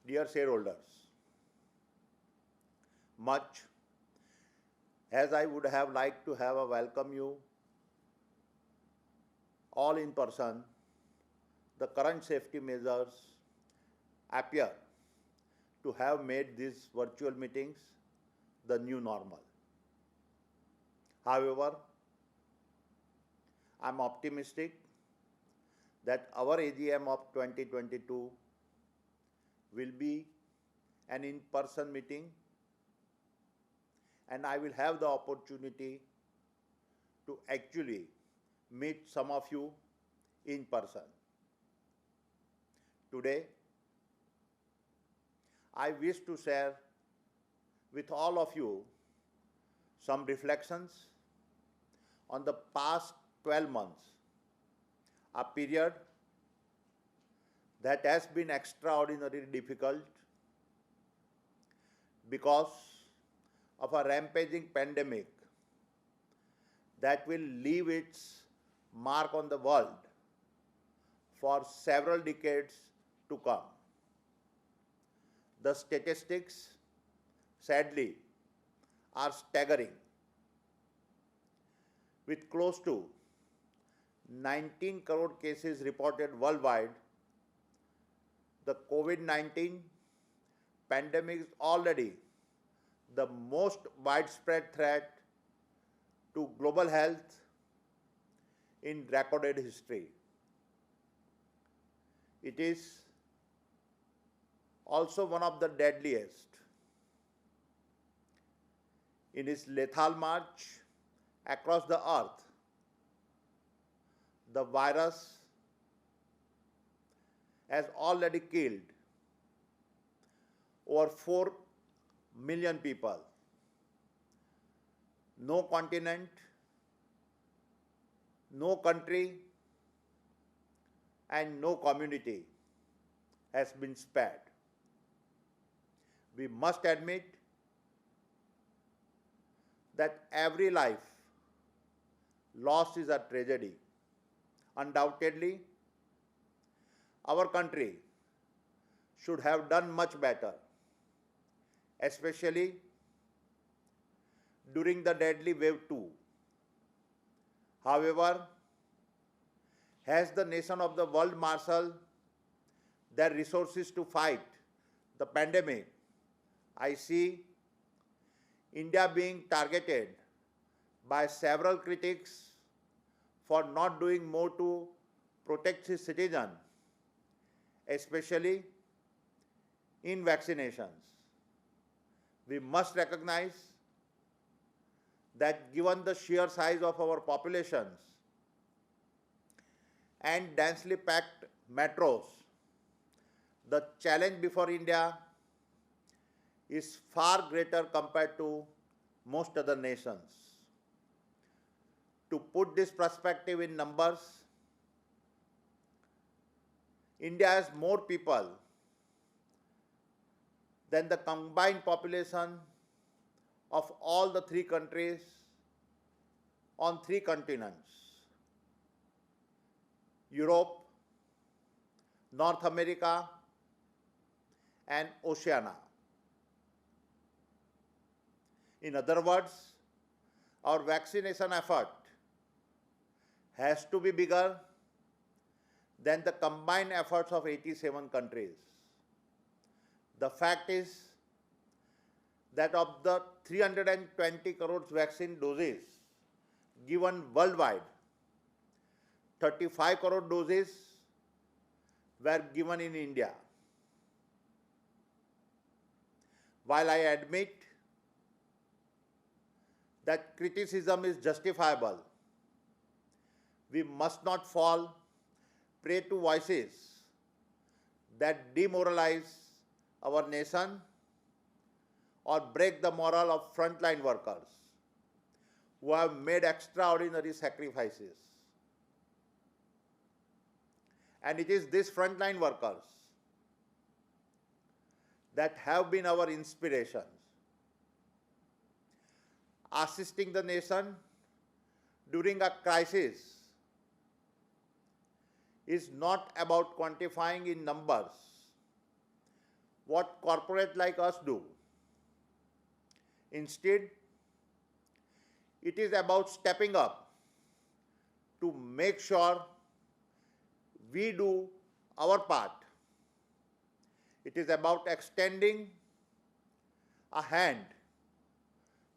Dear shareholders, much as I would have liked to have a welcome you all in person, the current safety measures appear to have made these virtual meetings the new normal. However, I am optimistic that our AGM of 2022 will be an in-person meeting, and I will have the opportunity to actually meet some of you in person. Today, I wish to share with all of you some reflections on the past 12 months, a period that has been extraordinarily difficult because of a rampaging pandemic that will leave its mark on the world for several decades to come. The statistics, sadly, are staggering. With close to 19 crore cases reported worldwide, the COVID-19 pandemic is already the most widespread threat to global health in recorded history. It is also one of the deadliest. In its lethal march across the earth, the virus has already killed over 4 million people. No continent, no country, and no community has been spared. We must admit that every life lost is a tragedy. Undoubtedly, our country should have done much better, especially during the deadly wave 2. However, as the nation of the world marshal their resources to fight the pandemic, I see India being targeted by several critics for not doing more to protect its citizens, especially in vaccinations. We must recognize that given the sheer size of our populations and densely packed metros, the challenge before India is far greater compared to most other nations. To put this perspective in numbers, India has more people than the combined population of all the 3 countries on 3 continents: Europe, North America, and Oceania. In other words, our vaccination effort has to be bigger than the combined efforts of 87 countries. The fact is that of the 320 crore vaccine doses given worldwide, 35 crore doses were given in India. While I admit that criticism is justifiable, we must not fall prey to voices that demoralize our nation or break the morale of frontline workers who have made extraordinary sacrifices. And it is these frontline workers that have been our inspirations. Assisting the nation during a crisis is not about quantifying in numbers what corporate like us do. Instead, it is about stepping up to make sure we do our part. It is about extending a hand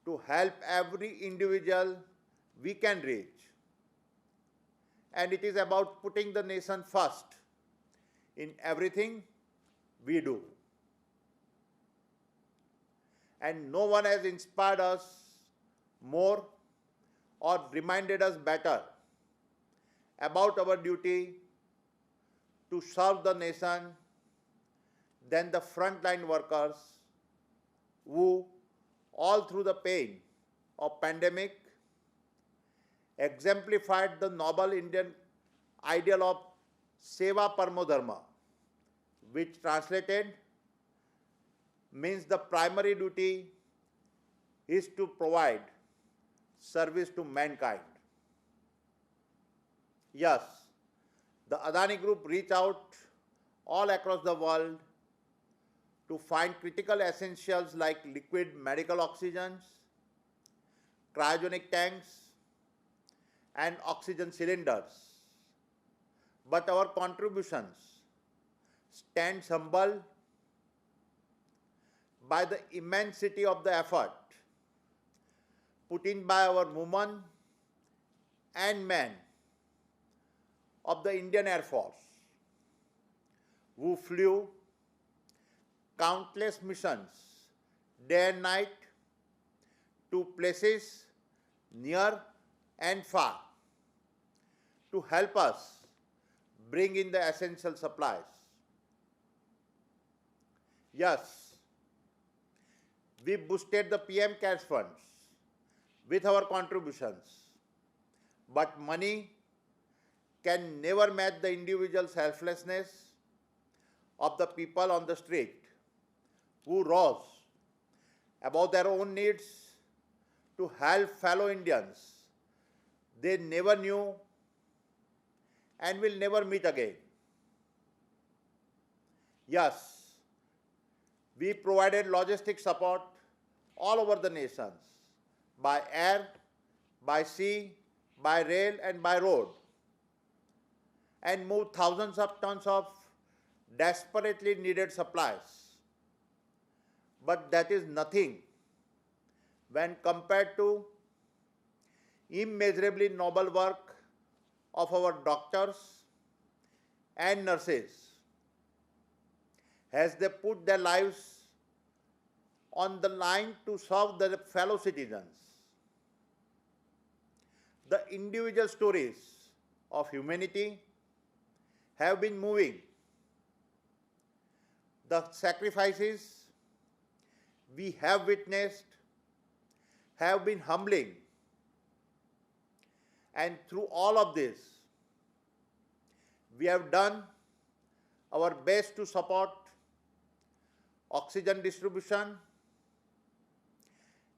to help every individual we can reach. And it is about putting the nation first in everything we do. And no one has inspired us more or reminded us better about our duty to serve the nation than the frontline workers who, all through the pain of pandemic, exemplified the noble Indian ideal of Seva Paramo Dharma, which translated means the primary duty is to provide service to mankind. Yes, the Adani Group reached out all across the world to find critical essentials like liquid medical oxygens, cryogenic tanks, and oxygen cylinders. But our contributions stand humble by the immensity of the effort put in by our women and men of the Indian Air Force, who flew countless missions day and night to places near and far to help us bring in the essential supplies. Yes, we boosted the PM Cares funds with our contributions, but money can never match the individual selflessness of the people on the street who rose above their own needs to help fellow Indians they never knew and will never meet again. Yes, we provided logistic support all over the nations, by air, by sea, by rail and by road, and moved thousands of tons of desperately needed supplies. But that is nothing when compared to immeasurably noble work of our doctors and nurses as they put their lives on the line to serve their fellow citizens. The individual stories of humanity have been moving. The sacrifices we have witnessed have been humbling. And through all of this, we have done our best to support oxygen distribution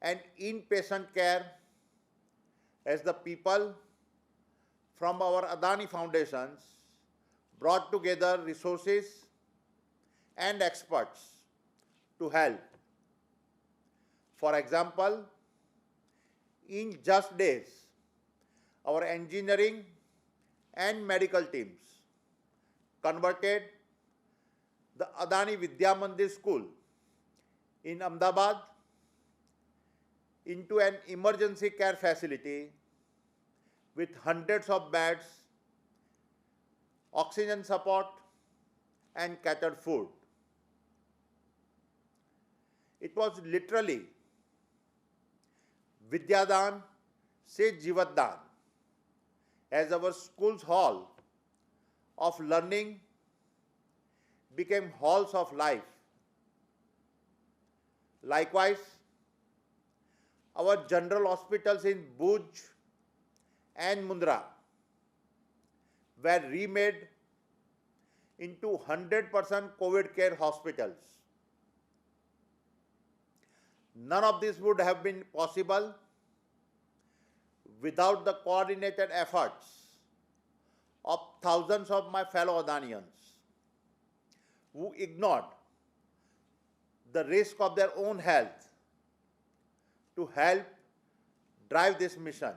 and inpatient care as the people from our Adani Foundations brought together resources and experts to help. For example, in just days, our engineering and medical teams converted the Adani Vidya Mandir School in Ahmedabad into an emergency care facility with hundreds of beds, oxygen support, and catered food. It was literally Vidyadan se Jivatdan, as our school's hall of learning became halls of life. Likewise, our general hospitals in Bhuj and Mundra were remade into 100% COVID care hospitals. None of this would have been possible without the coordinated efforts of thousands of my fellow Adanians who ignored the risk of their own health to help drive this mission.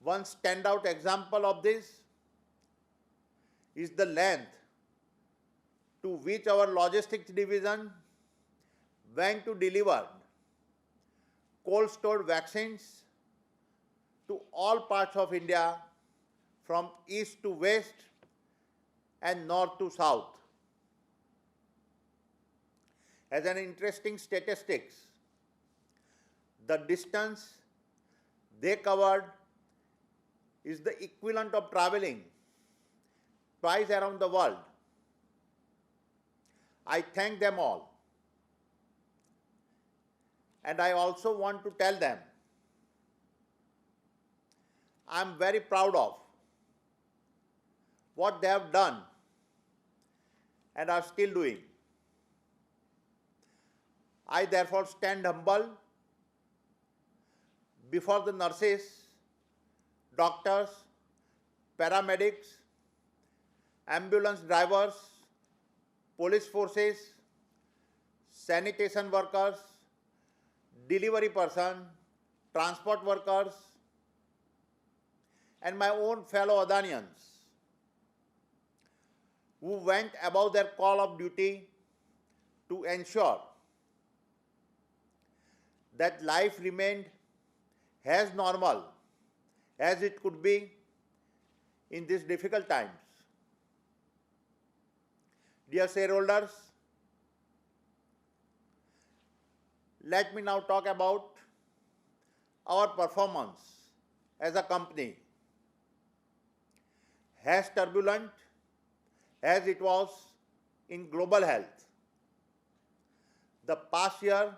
One standout example of this is the length to which our logistics division went to deliver cold stored vaccines to all parts of India from east to west and north to south. As an interesting statistics, the distance they covered is the equivalent of traveling twice around the world. I thank them all. And I also want to tell them I am very proud of what they have done and are still doing. I therefore stand humble before the nurses, doctors, paramedics, ambulance drivers, police forces, sanitation workers, delivery person, transport workers, and my own fellow Adanians who went above their call of duty to ensure that life remained as normal as it could be in these difficult times. Dear shareholders, let me now talk about our performance as a company. As turbulent as it was in global health, the past year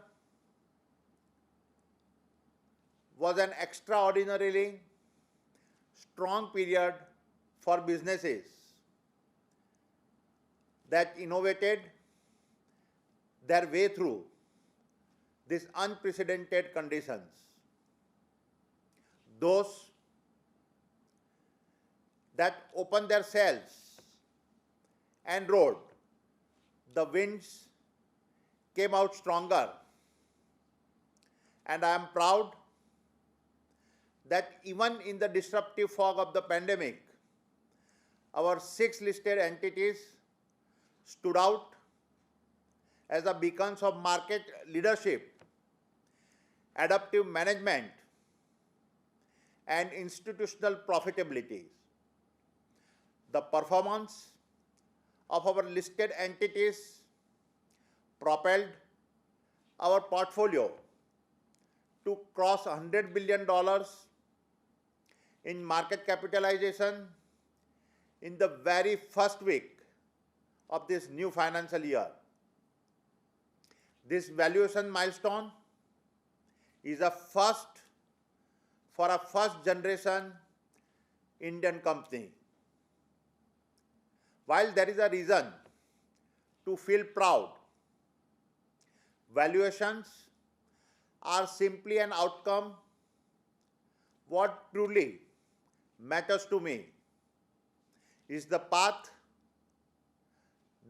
was an extraordinarily strong period for businesses that innovated their way through these unprecedented conditions. Those that opened their sails and rode the winds came out stronger. And I am proud that even in the disruptive fog of the pandemic, our 6 listed entities stood out as the beacons of market leadership, adaptive management, and institutional profitability. The performance of our listed entities propelled our portfolio to cross $100 billion in market capitalization in the very first week of this new financial year. This valuation milestone is a first for a first-generation Indian company. While there is a reason to feel proud, valuations are simply an outcome. What truly matters to me is the path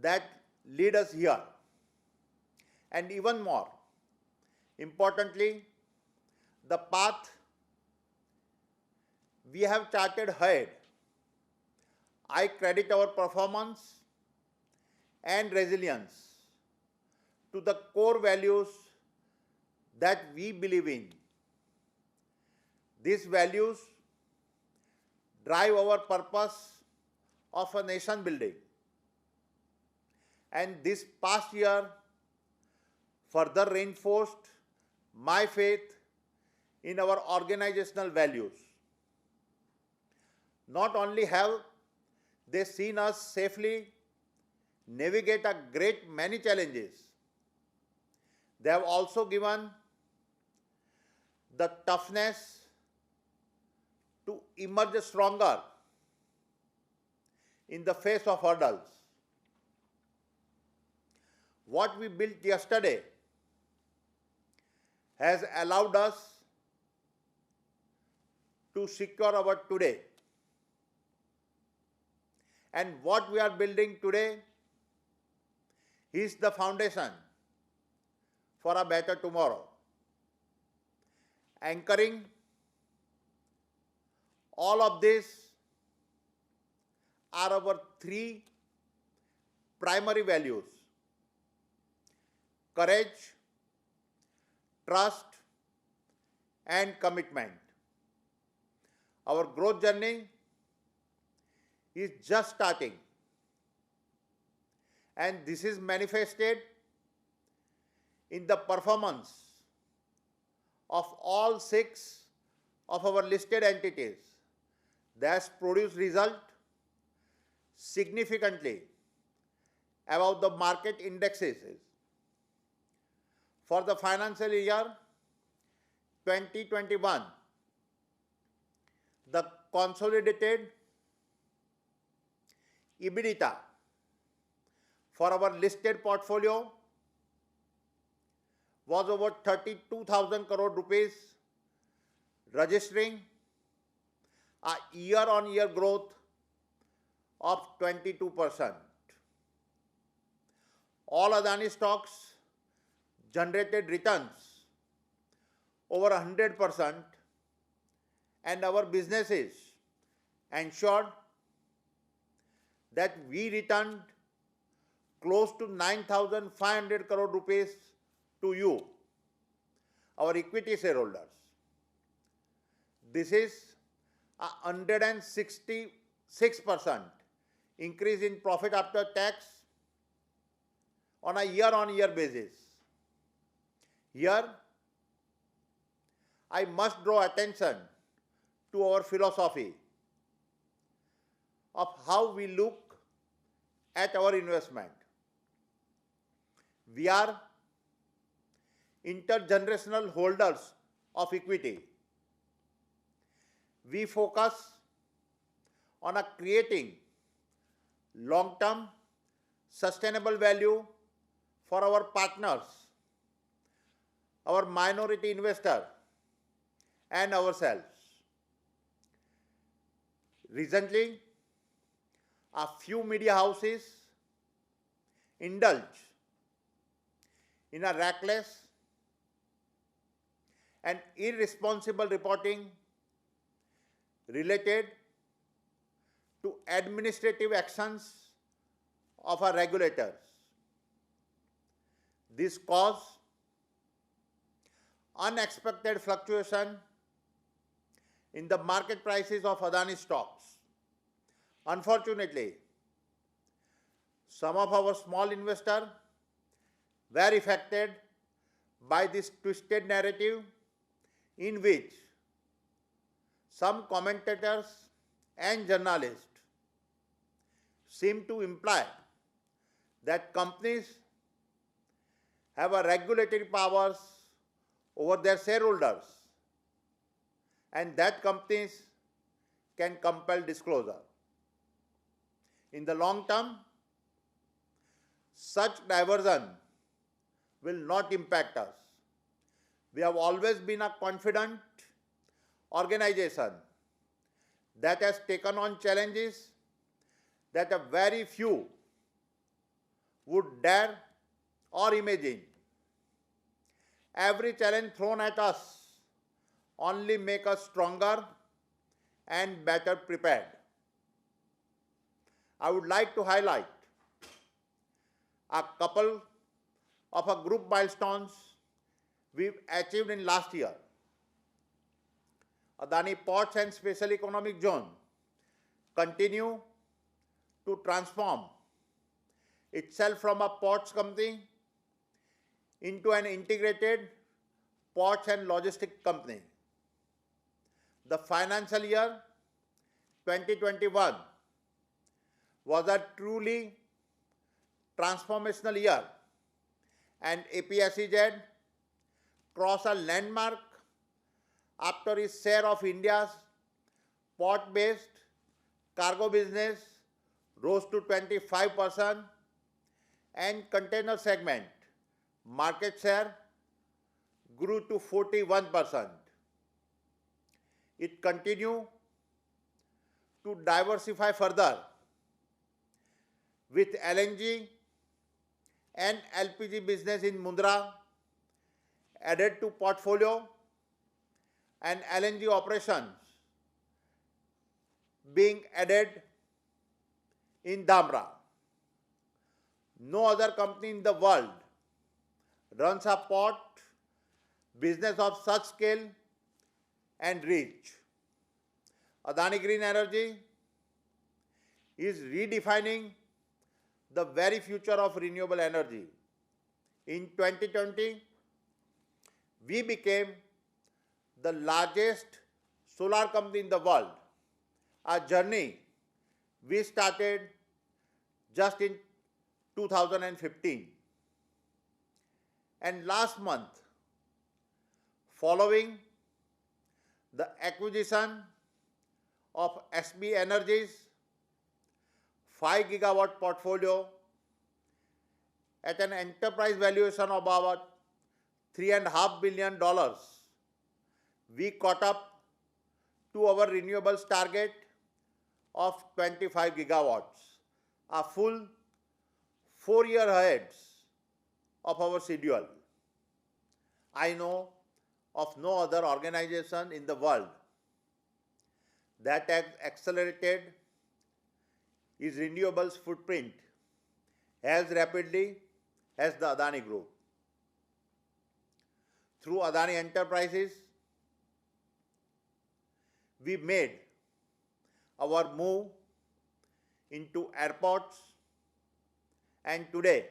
that leads us here. And even more importantly, the path we have charted ahead. I credit our performance and resilience to the core values that we believe in. These values drive our purpose of a nation building. And this past year further reinforced my faith in our organizational values. Not only have they seen us safely navigate a great many challenges, they have also given the toughness to emerge stronger in the face of hurdles. What we built yesterday has allowed us to secure our today. And what we are building today is the foundation for a better tomorrow. Anchoring all of this are our three primary values: courage, trust, and commitment. Our growth journey is just starting, and this is manifested in the performance of all 6 of our listed entities that produce result significantly above the market indexes. For the financial year 2021, the consolidated EBITDA for our listed portfolio was over 32,000 crore rupees, registering a year-on-year growth of 22%. All Adani stocks generated returns over 100%, and our businesses ensured that we returned close to 9,500 crore rupees to you, our equity shareholders. This is a 166% increase in profit after tax on a year-on-year basis. Here, I must draw attention to our philosophy of how we look at our investment. We are intergenerational holders of equity. We focus on creating long-term sustainable value for our partners, our minority investor, and ourselves. Recently, a few media houses indulge in a reckless and irresponsible reporting related to administrative actions of our regulators. This caused unexpected fluctuation in the market prices of Adani stocks. Unfortunately, some of our small investors were affected by this twisted narrative in which some commentators and journalists seem to imply that companies have a regulatory powers over their shareholders and that companies can compel disclosure. In the long term, such diversion will not impact us. We have always been a confident organization that has taken on challenges that a very few would dare or imagine. Every challenge thrown at us only makes us stronger and better prepared. I would like to highlight a couple of our group milestones we've achieved in last year. Adani Ports and Special Economic Zone continue to transform itself from a ports company into an integrated ports and logistics company. The financial year 2021 was a truly transformational year, and APSEZ crossed a landmark after its share of India's port-based cargo business rose to 25% and container segment market share grew to 41%. It continued to diversify further with LNG and LPG business in Mundra added to portfolio, and LNG operations being added in Dhamra. No other company in the world runs a port business of such scale and reach. Adani Green Energy is redefining the very future of renewable energy. In 2020, we became the largest solar company in the world, a journey we started just in 2015. And last month, following the acquisition of SB Energy's 5 gigawatt portfolio at an enterprise valuation of about $3.5 billion, we caught up to our renewables target of 25 gigawatts, a full 4 years ahead of our schedule. I know of no other organization in the world that has accelerated its renewables footprint as rapidly as the Adani Group. Through Adani Enterprises, we made our move into airports, and today,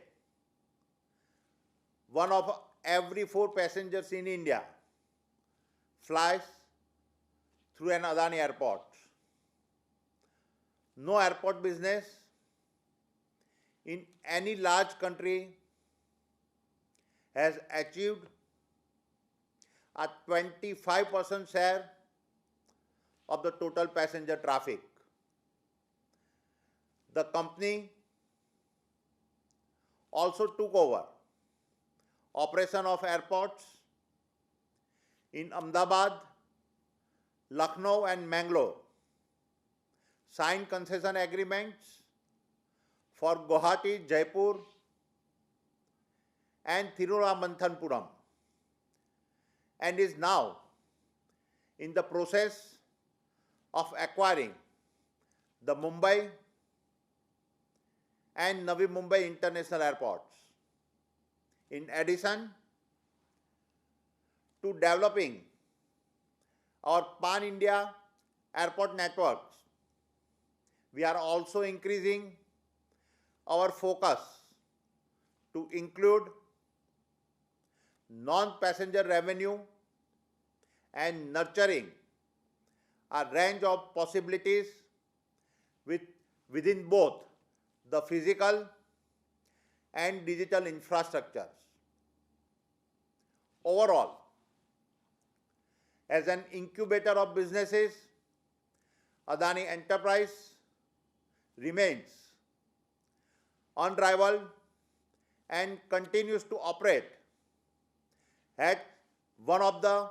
one of every 4 passengers in India flies through an Adani airport. No airport business in any large country has achieved a 25% share of the total passenger traffic. The company also took over operation of airports in Ahmedabad, Lucknow and Mangalore, signed concession agreements for Guwahati, Jaipur and Thiruvananthapuram, and is now in the process of acquiring the Mumbai and Navi Mumbai international airports. In addition to developing our pan-India airport networks, we are also increasing our focus to include non-passenger revenue and nurturing a range of possibilities within both the physical and digital infrastructures. Overall, as an incubator of businesses, Adani Enterprise remains unrivaled and continues to operate at one of the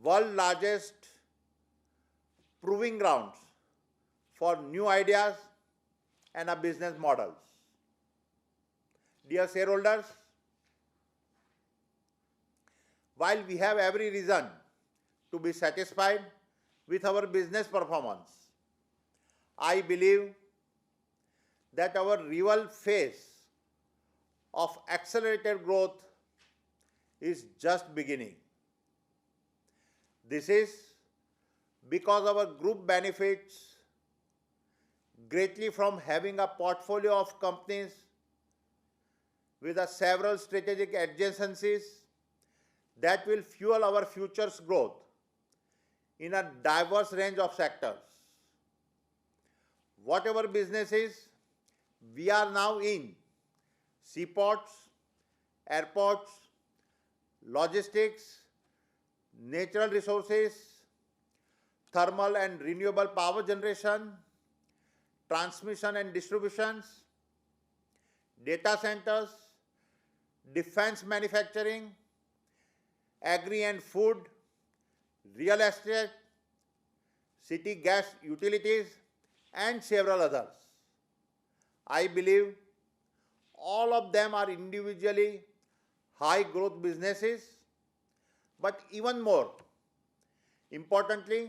world's largest proving grounds for new ideas and business models. Dear shareholders, while we have every reason to be satisfied with our business performance, I believe that our real phase of accelerated growth is just beginning. This is because our group benefits greatly from having a portfolio of companies with several strategic adjacencies that will fuel our future's growth in a diverse range of sectors. Whatever businesses we are now in, seaports, airports, logistics, natural resources, thermal and renewable power generation, transmission and distributions, data centers, defense manufacturing, agri and food, real estate, city gas utilities, and several others. I believe all of them are individually high growth businesses, but even more importantly,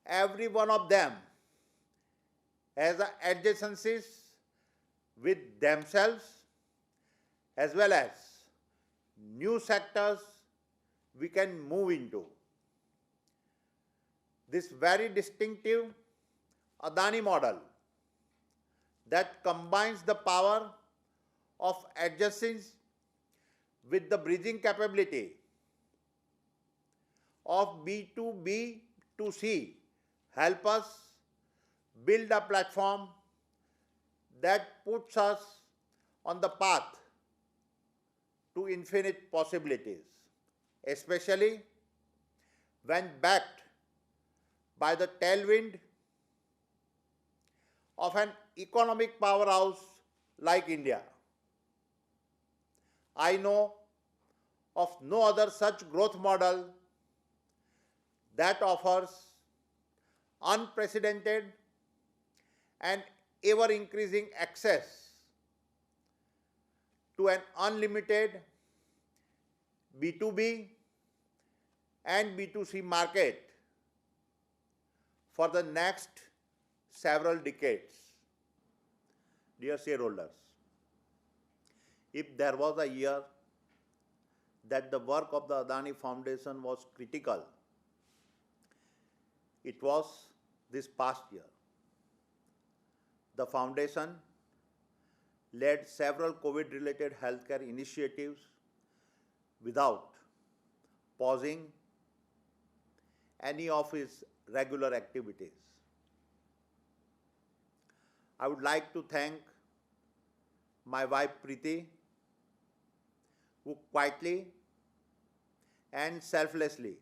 every one of them has adjacencies with themselves as well as new sectors we can move into. This very distinctive Adani model that combines the power of adjacencies with the bridging capability of B2B to C help us build a platform that puts us on the path to infinite possibilities, especially when backed by the tailwind of an economic powerhouse like India. I know of no other such growth model that offers unprecedented and ever-increasing access to an unlimited B2B and B2C market for the next several decades. Dear shareholders, if there was a year that the work of the Adani Foundation was critical, it was this past year. The foundation led several COVID-related healthcare initiatives without pausing any of its regular activities. I would like to thank my wife Preeti, who quietly and selflessly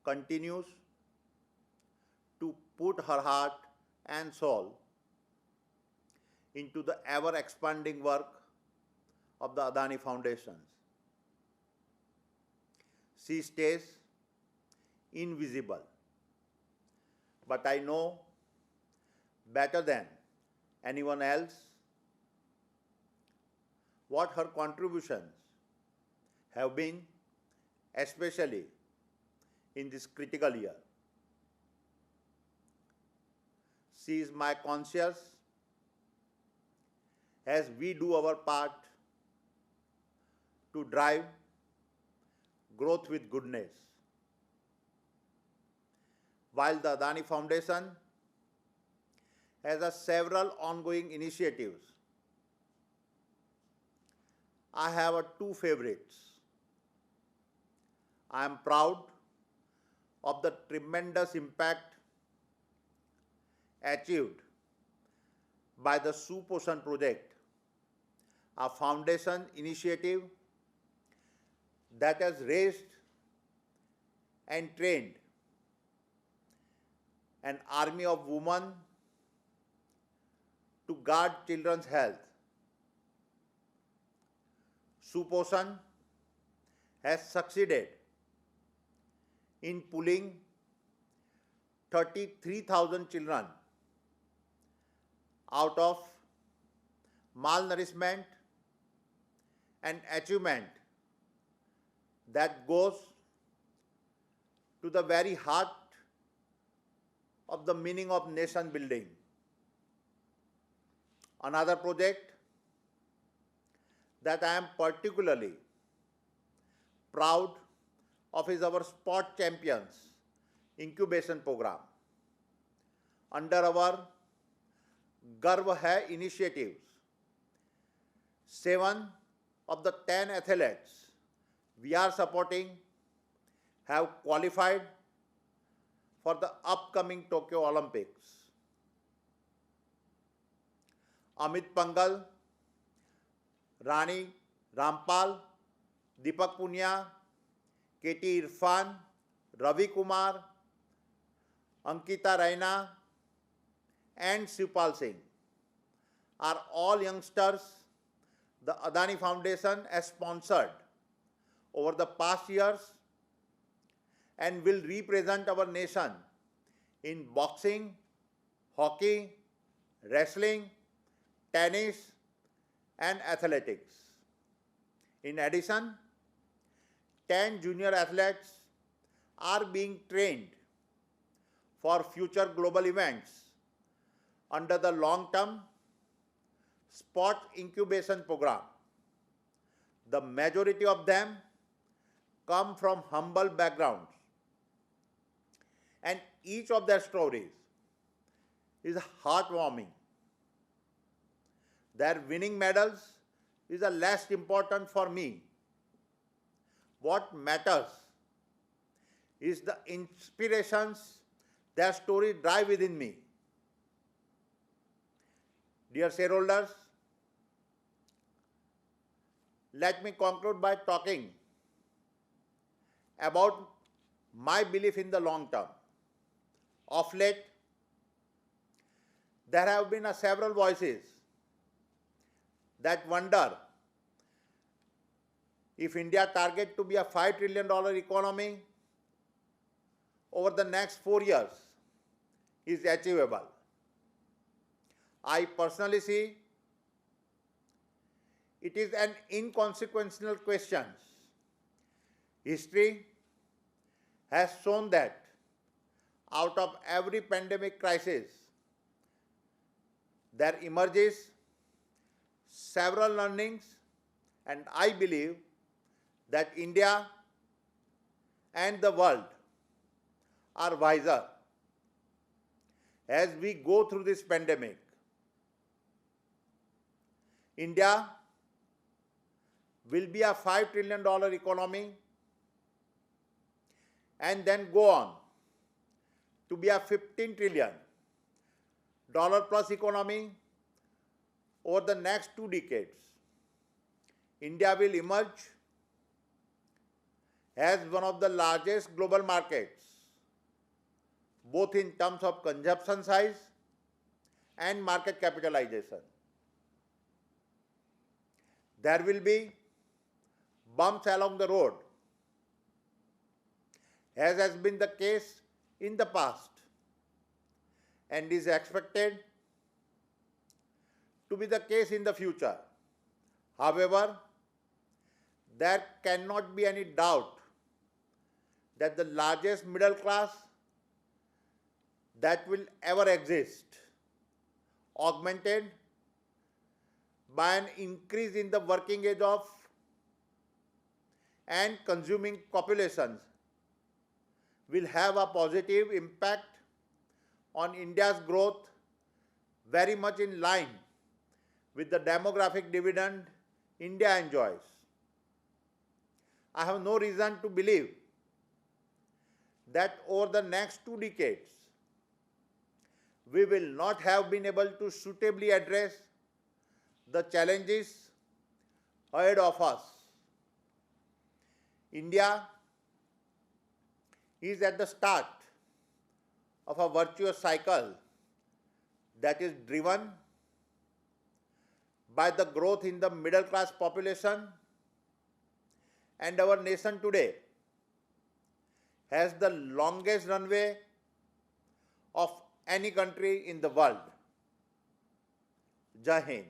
continues to put her heart and soul into the ever-expanding work of the Adani Foundations. She stays invisible, but I know better than anyone else what her contributions have been, especially in this critical year. She is my conscience as we do our part to drive growth with goodness. While the Adani Foundation has several ongoing initiatives, I have two favorites. I am proud of the tremendous impact achieved by the Suposhan project, a foundation initiative that has raised and trained an army of women to guard children's health. Suposhan has succeeded in pulling 33,000 children out of malnourishment and achievement that goes to the very heart of the meaning of nation building. Another project that I am particularly proud of is our Sport Champions incubation program. Under our Garv Hai initiatives, 7 of the 10 athletes we are supporting have qualified for the upcoming Tokyo Olympics. Amit Pangal, Rani Rampal, Deepak Punia, KT Irfan, Ravi Kumar, Ankita Raina, and Shivpal Singh are all youngsters the Adani Foundation has sponsored over the past years and will represent our nation in boxing, hockey, wrestling, tennis, and athletics. In addition, 10 junior athletes are being trained for future global events under the long-term sport incubation program. The majority of them come from humble backgrounds, and each of their stories is heartwarming. Their winning medals is the less important for me. What matters is the inspirations their stories drive within me. Dear shareholders, let me conclude by talking about my belief in the long term. Of late, there have been several voices that wonder if India target to be a $5 trillion economy over the next 4 years is achievable. I personally see it is an inconsequential question. History has shown that out of every pandemic crisis, there emerges several learnings, and I believe that India and the world are wiser as we go through this pandemic. India will be a $5 trillion economy and then go on to be a $15 trillion plus economy over the next 2 decades. India will emerge as one of the largest global markets, both in terms of consumption size and market capitalization. There will be bumps along the road, as has been the case in the past and is expected to be the case in the future. However, there cannot be any doubt that the largest middle class that will ever exist, augmented by an increase in the working age of and consuming populations, will have a positive impact on India's growth, very much in line with the demographic dividend India enjoys. I have no reason to believe that over the next 2 decades, we will not have been able to suitably address the challenges ahead of us. India is at the start of a virtuous cycle that is driven by the growth in the middle class population, and our nation today has the longest runway of any country in the world. Jai Hind.